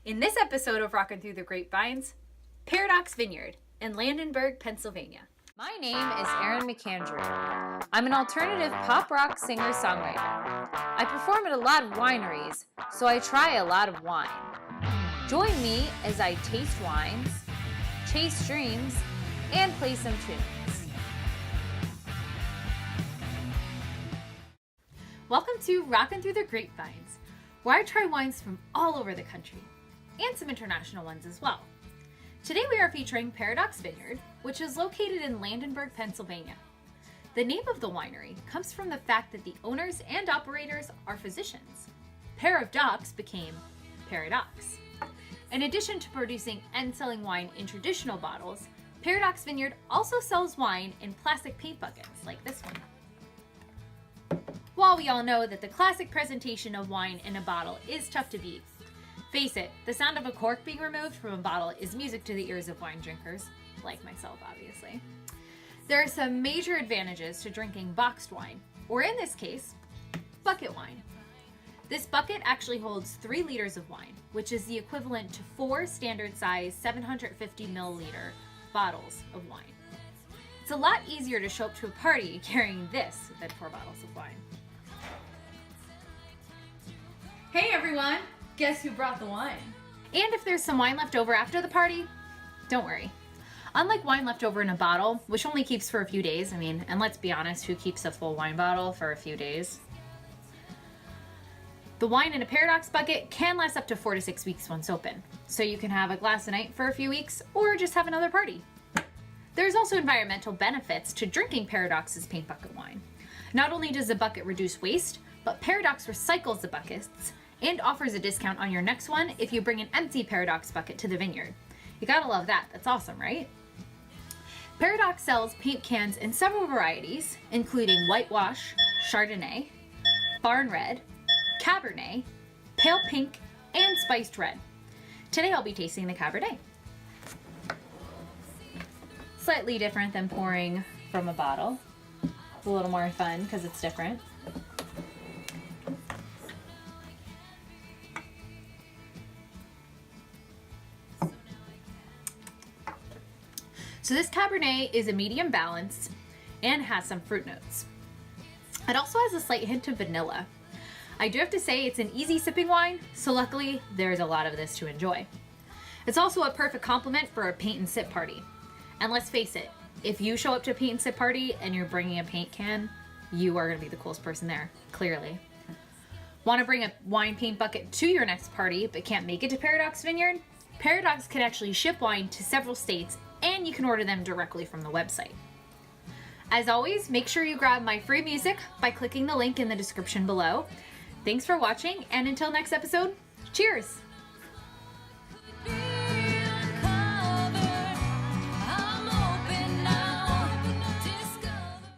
In this episode of Rockin' Through the Grapevines, Paradocx Vineyard in Landenberg, Pennsylvania. My name is Erin McAndrew. I'm an alternative pop rock singer-songwriter. I perform at a lot of wineries, so I try a lot of wine. Join me as I taste wines, chase dreams, and play some tunes. Welcome to Rockin' Through the Grapevines, where I try wines from all over the country, and some international ones as well. Today we are featuring Paradocx Vineyard, which is located in Landenberg, Pennsylvania. The name of the winery comes from the fact that the owners and operators are physicians. Paradocx became Paradocx. In addition to producing and selling wine in traditional bottles, Paradocx Vineyard also sells wine in plastic paint buckets like this one. While we all know that the classic presentation of wine in a bottle is tough to beat, face it, the sound of a cork being removed from a bottle is music to the ears of wine drinkers, like myself obviously. There are some major advantages to drinking boxed wine, or in this case, bucket wine. This bucket actually holds 3 liters of wine, which is the equivalent to 4 standard size 750 milliliter bottles of wine. It's a lot easier to show up to a party carrying this than 4 bottles of wine. Hey everyone! Guess who brought the wine? And if there's some wine left over after the party, don't worry. Unlike wine left over in a bottle, which only keeps for a few days, and let's be honest, who keeps a full wine bottle for a few days? The wine in a Paradocx bucket can last up to 4 to 6 weeks once open, so you can have a glass a night for a few weeks, or just have another party. There's also environmental benefits to drinking Paradocx's paint bucket wine. Not only does the bucket reduce waste, but Paradocx recycles the buckets and offers a discount on your next one if you bring an empty Paradocx bucket to the vineyard. You gotta love that, that's awesome, right? Paradocx sells paint cans in several varieties, including whitewash, Chardonnay, barn red, Cabernet, pale pink, and spiced red. Today I'll be tasting the Cabernet. Slightly different than pouring from a bottle. It's a little more fun because it's different. So this Cabernet is a medium balance and has some fruit notes. It also has a slight hint of vanilla. I do have to say it's an easy sipping wine, so luckily there's a lot of this to enjoy. It's also a perfect complement for a paint and sip party. And let's face it, if you show up to a paint and sip party and you're bringing a paint can, you are gonna be the coolest person there, clearly. Want to bring a wine paint bucket to your next party but can't make it to Paradocx Vineyard? Paradocx can actually ship wine to several states, and you can order them directly from the website. As always, make sure you grab my free music by clicking the link in the description below. Thanks for watching, and until next episode, cheers!